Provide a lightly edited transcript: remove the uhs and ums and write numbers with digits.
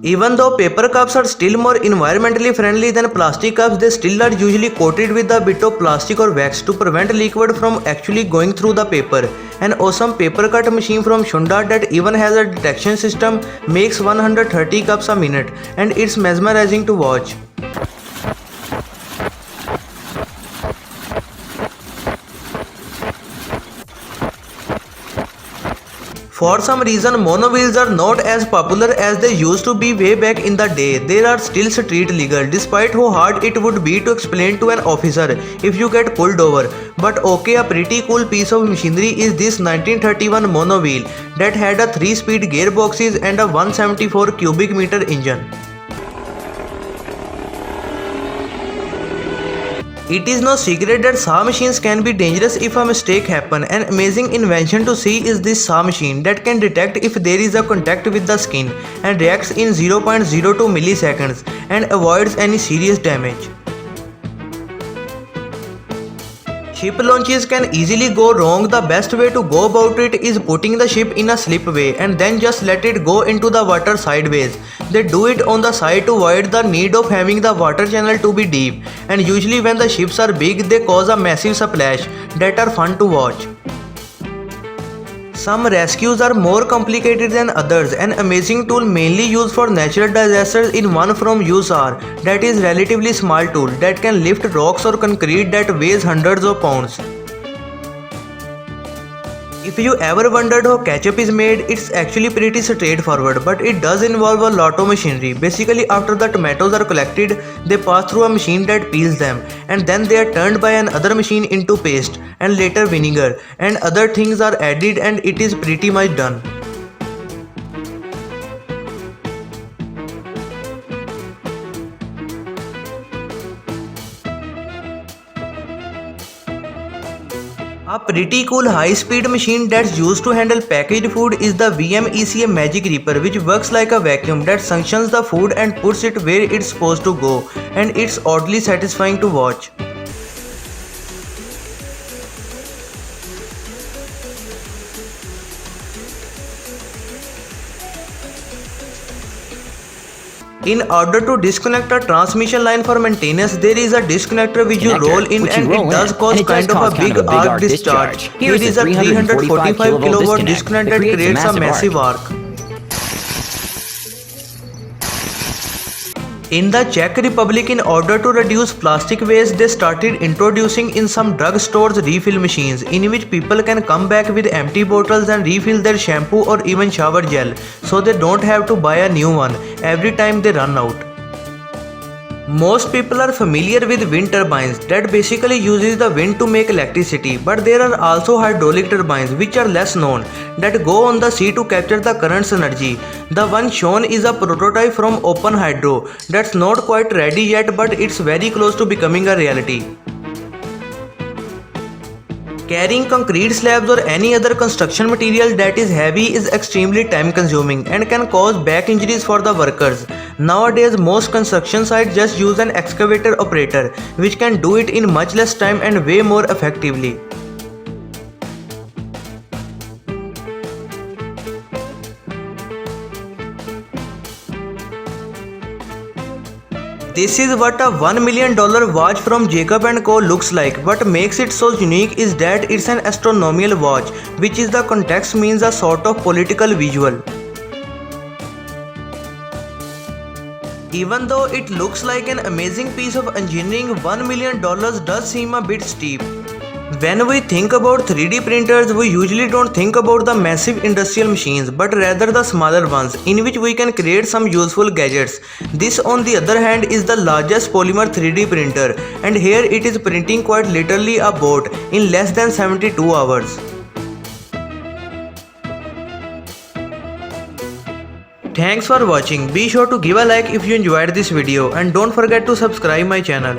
Even though paper cups are still more environmentally friendly than plastic cups, they still are usually coated with a bit of plastic or wax to prevent liquid from actually going through the paper. An awesome paper cut machine from Shunda that even has a detection system makes 130 cups a minute, and it's mesmerizing to watch. For some reason, mono wheels are not as popular as they used to be way back in the day. They are still street legal, despite how hard it would be to explain to an officer if you get pulled over. But okay, a pretty cool piece of machinery is this 1931 mono wheel that had a 3-speed gearboxes and a 174 cubic meter engine. It is no secret that saw machines can be dangerous if a mistake happens. An amazing invention to see is this saw machine that can detect if there is a contact with the skin and reacts in 0.02 milliseconds and avoids any serious damage. Ship launches can easily go wrong. The best way to go about it is putting the ship in a slipway and then just let it go into the water sideways. They do it on the side to avoid the need of having the water channel to be deep, and usually when the ships are big they cause a massive splash that are fun to watch. Some rescues are more complicated than others. An amazing tool mainly used for natural disasters is one from USAR that is relatively small tool that can lift rocks or concrete that weighs hundreds of pounds. If you ever wondered how ketchup is made, it's actually pretty straightforward, but it does involve a lot of machinery. Basically, after the tomatoes are collected, they pass through a machine that peels them, and then they are turned by another machine into paste, and later vinegar, and other things are added, and it is pretty much done. A pretty cool high-speed machine that's used to handle packaged food is the VMECA Magic Reaper, which works like a vacuum that suctions the food and puts it where it's supposed to go, and it's oddly satisfying to watch. In order to disconnect a transmission line for maintenance, there is a disconnector which you roll in, and it does cause kind of a big arc discharge. Here is a 345 kilowatt disconnect that creates a massive arc. In the Czech Republic, in order to reduce plastic waste, they started introducing in some drug stores refill machines in which people can come back with empty bottles and refill their shampoo or even shower gel, so they don't have to buy a new one every time they run out. Most people are familiar with wind turbines that basically uses the wind to make electricity, but there are also hydraulic turbines which are less known that go on the sea to capture the current's energy. The one shown is a prototype from Open Hydro that's not quite ready yet, but it's very close to becoming a reality. Carrying concrete slabs or any other construction material that is heavy is extremely time consuming and can cause back injuries for the workers. Nowadays, most construction sites just use an excavator operator which can do it in much less time and way more effectively. This is what a $1 million watch from Jacob & Co looks like. What makes it so unique is that it's an astronomical watch, which is the context means a sort of political visual. Even though it looks like an amazing piece of engineering, $1 million does seem a bit steep. When we think about 3D printers, we usually don't think about the massive industrial machines, but rather the smaller ones, in which we can create some useful gadgets. This, on the other hand, is the largest polymer 3D printer, and here it is printing quite literally a boat in less than 72 hours. Thanks for watching. Be sure to give a like if you enjoyed this video, and don't forget to subscribe my channel.